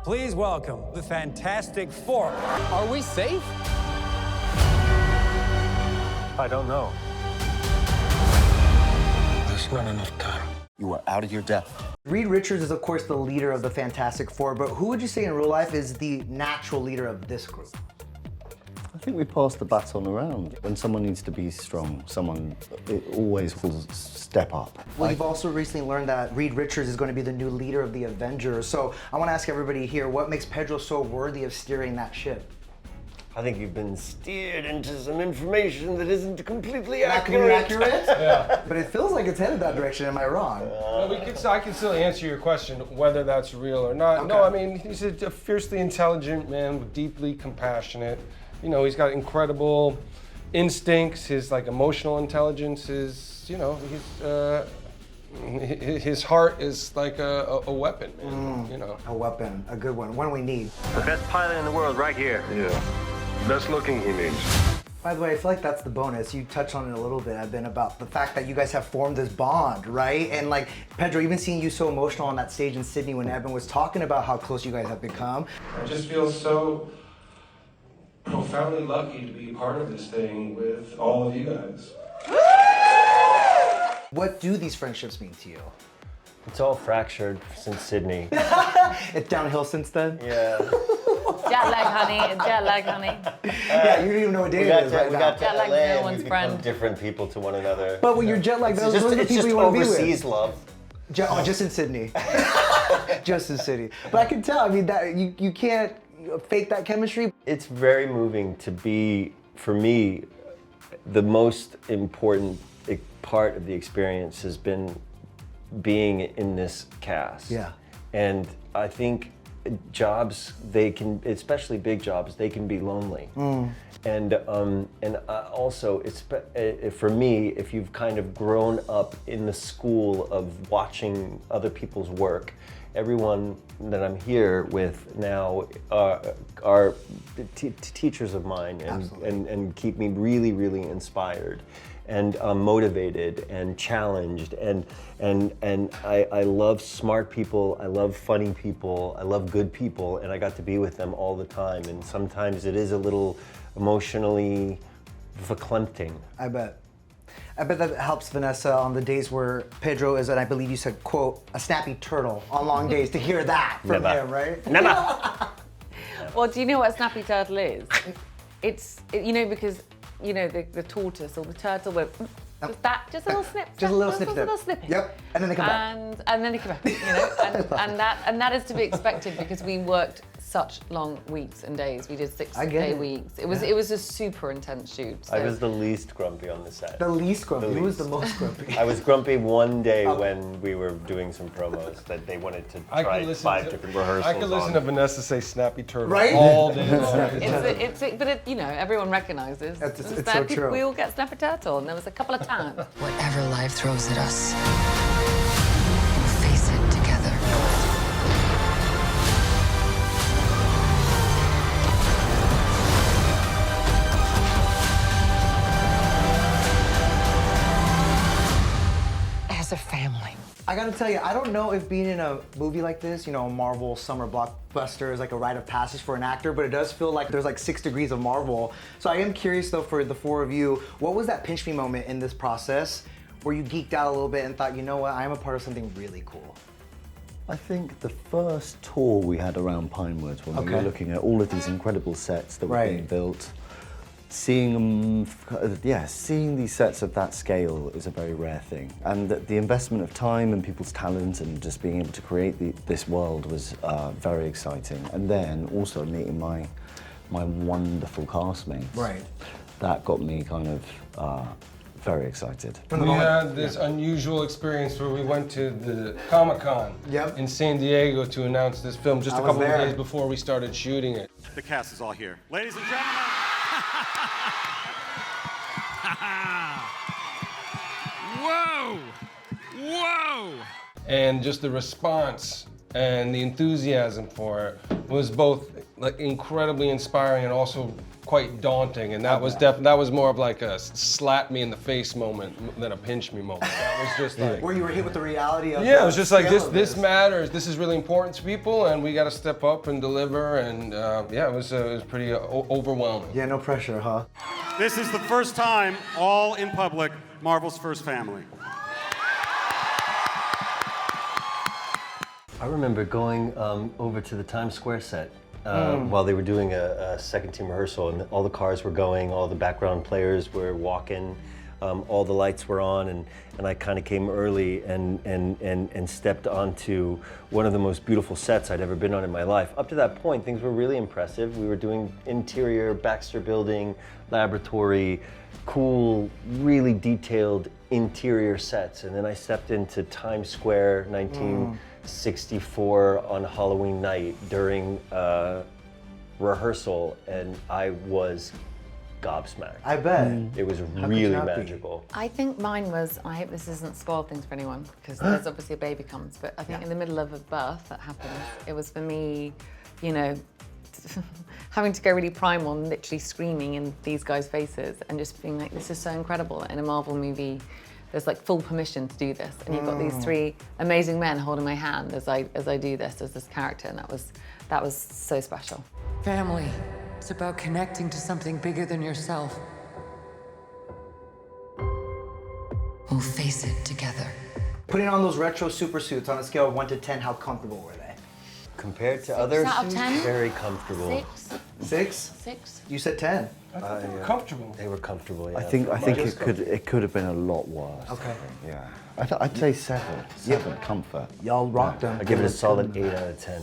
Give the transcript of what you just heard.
Please welcome the Fantastic Four. Are we safe? I don't know. There's not enough time. You are out of your depth. Reed Richards is, of course, the leader of the Fantastic Four, but who would you say in real life is the natural leader of this group? I think we pass the baton around. When someone needs to be strong, someone always will step up. Well, you've also recently learned that Reed Richards is going to be the new leader of the Avengers. So I want to ask everybody here, what makes Pedro so worthy of steering that ship? I think you've been steered into some information that isn't completely Not completely accurate. accurate? Yeah. But it feels like it's headed that direction. Am I wrong? Well, I can still answer your question, whether that's real or not. Okay. No, I mean, he's a fiercely intelligent man, deeply compassionate. You know, he's got incredible instincts. His emotional intelligence is, his heart is like a weapon, man, you know. A weapon, a good one we need. The best pilot in the world right here. Yeah. Best looking he means. By the way, I feel like that's the bonus. You touched on it a little bit, Ebon, about the fact that you guys have formed this bond, right? And Pedro, even seeing you so emotional on that stage in Sydney when Ebon was talking about how close you guys have become. I just feel so profoundly lucky to be part of this thing with all of you guys. What do these friendships mean to you? It's all fractured since Sydney. It's downhill since then? Yeah. Jet lag, honey. Yeah, you don't even know what day it is right we now. got to Jet lag's LA no and one's we become friend. different people to one another. But when you're jet lagged, those are the It's people just you want to be with. overseas love. Just in Sydney. Just in Sydney. But I can tell, I mean, that you can't fake that chemistry. It's very moving to be, for me, the most important part of the experience has been being in this cast. Yeah. And I think jobs, they can, especially big jobs, they can be lonely. And also, it's for me, if you've kind of grown up in the school of watching other people's work, everyone that I'm here with now are teachers of mine and keep me really, really inspired and motivated and challenged. And I love smart people, I love funny people, I love good people, and I got to be with them all the time. And sometimes it is a little emotionally verklempt. I bet that helps Vanessa on the days where Pedro is, and I believe you said, quote, a snappy turtle on long days, to hear that from him, right? Never. Well, do you know what a snappy turtle is? It's, because, the tortoise or the turtle will just a little snip. Just a little snip. Just a little snippet. Yep, and then they come back. And then they come back, and that is to be expected because we worked such long weeks and days. We did 6-day weeks. It was a super intense shoot. So. I was the least grumpy on the set. The least grumpy. Who was the most grumpy? I was grumpy one day when we were doing some promos that they wanted to try 5 different rehearsals. I could listen to Vanessa say "snappy turtle" Right? all day. But everyone recognizes. It's so true. We all get snappy turtle, and there was a couple of times. Whatever life throws at us, we'll face it together. As a family. I gotta tell you, I don't know if being in a movie like this, a Marvel summer blockbuster is like a rite of passage for an actor, but it does feel like there's 6 degrees of Marvel. So I am curious though, for the 4 of you, what was that pinch me moment in this process where you geeked out a little bit and thought, you know what, I am a part of something really cool? I think the first tour we had around Pinewood, when we were looking at all of these incredible sets that were being built, seeing them, seeing these sets of that scale is a very rare thing. And the investment of time and people's talent and just being able to create this world was very exciting. And then also meeting my wonderful castmates. Right. That got me kind of very excited. We had this unusual experience where we went to the Comic-Con in San Diego to announce this film just a couple of days before we started shooting it. The cast is all here. Ladies and gentlemen. Whoa! Whoa! And just the response and the enthusiasm for it was both like incredibly inspiring and also quite daunting. And that was that was more of like a slap me in the face moment than a pinch me moment. That was just like where you were hit with the reality of it was just like scale of this matters. This is really important to people, and we got to step up and deliver. And it was pretty overwhelming. Yeah, no pressure, huh? This is the first time, all in public, Marvel's first family. I remember going over to the Times Square set while they were doing a second team rehearsal, and all the cars were going, all the background players were walking, all the lights were on, and I kind of came early and stepped onto one of the most beautiful sets I'd ever been on in my life. Up to that point, things were really impressive. We were doing interior, Baxter Building, laboratory, cool, really detailed interior sets, and then I stepped into Times Square, 1964 on Halloween night during rehearsal, and I was gobsmacked. I bet. It was How really could you not be? magical. I think mine was, I hope this isn't spoil things for anyone, because there's obviously a baby comes, but I think in the middle of a birth that happened, it was for me, you know, having to go really primal and literally screaming in these guys' faces and just being like, this is so incredible. In a Marvel movie, there's like full permission to do this. And you've got these three amazing men holding my hand as I do this, as this character, and that was so special. Family. It's about connecting to something bigger than yourself. We'll face it together. Putting on those retro super suits on a scale of 1 to 10, how comfortable were they? Compared to others, out of 10? very comfortable. 6? 6? You said 10. I thought they were comfortable. They were comfortable, yeah. I think it could have been a lot worse. Okay. Yeah. I'd say 7. 7 comfort. Y'all rocked them. I give it a solid 8 out of 10.